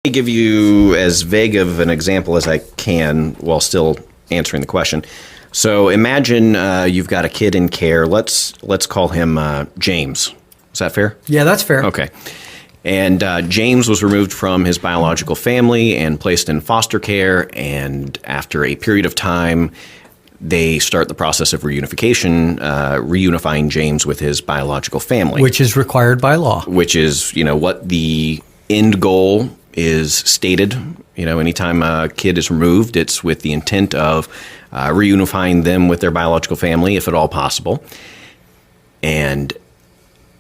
me give you as vague of an example as I can while still answering the question. So imagine you've got a kid in care. Let's call him James. Is that fair? Yeah, that's fair. Okay. And James was removed from his biological family and placed in foster care. And after a period of time, they start the process of reunifying James with his biological family. Which is required by law. Which is, what the end goal is stated. Anytime a kid is removed, it's with the intent of reunifying them with their biological family, if at all possible. And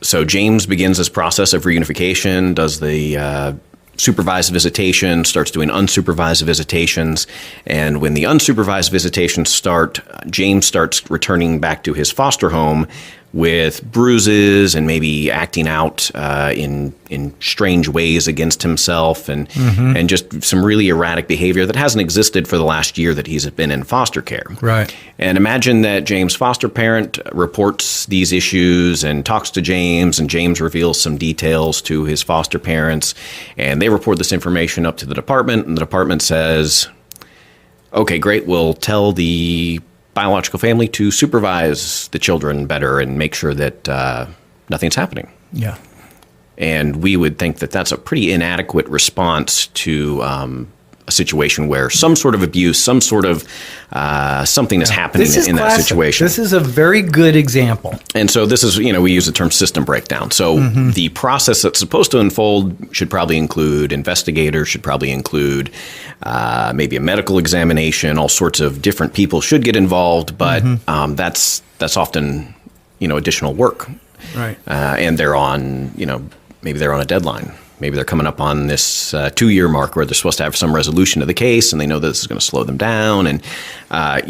so James begins this process of reunification, does the supervised visitation, starts doing unsupervised visitations. And when the unsupervised visitations start, James starts returning back to his foster home with bruises and maybe acting out in strange ways against himself and just some really erratic behavior that hasn't existed for the last year that he's been in foster care. Right. And imagine that James' foster parent reports these issues and talks to James, and James reveals some details to his foster parents, and they report this information up to the department, and the department says, okay, great, we'll tell the biological family to supervise the children better and make sure that nothing's happening. Yeah. And we would think that that's a pretty inadequate response to a situation where some sort of abuse, some sort of something is happening in that situation. This is a very good example. And so this is, we use the term system breakdown. So the process that's supposed to unfold should probably include investigators, should probably include maybe a medical examination, all sorts of different people should get involved, but that's often, additional work. Right. And they're on, maybe they're on a deadline. Maybe they're coming up on this 2-year mark where they're supposed to have some resolution to the case, and they know that this is going to slow them down. And I'm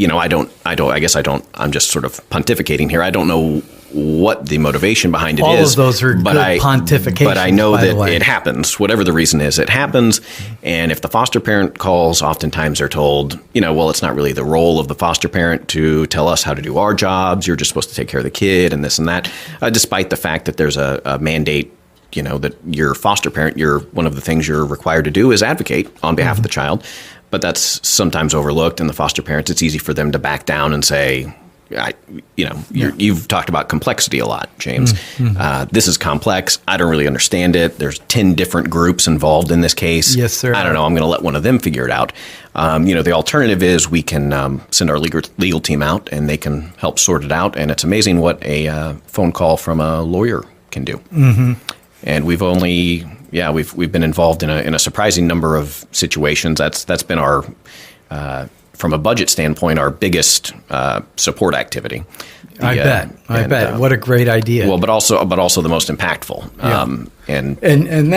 just sort of pontificating here. I don't know what the motivation behind it is. All of those are good pontifications. But I know that it happens. Whatever the reason is, it happens. And if the foster parent calls, oftentimes they're told, well, it's not really the role of the foster parent to tell us how to do our jobs. You're just supposed to take care of the kid and this and that, despite the fact that there's a mandate, that your foster parent, one of the things you're required to do is advocate on behalf of the child. But that's sometimes overlooked, and the foster parents, it's easy for them to back down and say, you've talked about complexity a lot, James. This is complex. I don't really understand it. There's 10 different groups involved in this case. Yes, sir. I don't know. I'm going to let one of them figure it out. The alternative is we can send our legal team out, and they can help sort it out. And it's amazing what a phone call from a lawyer can do. And we've been involved in a surprising number of situations. That's been our from a budget standpoint, our biggest support activity. I bet. What a great idea. Well, but also the most impactful. Yeah. And that.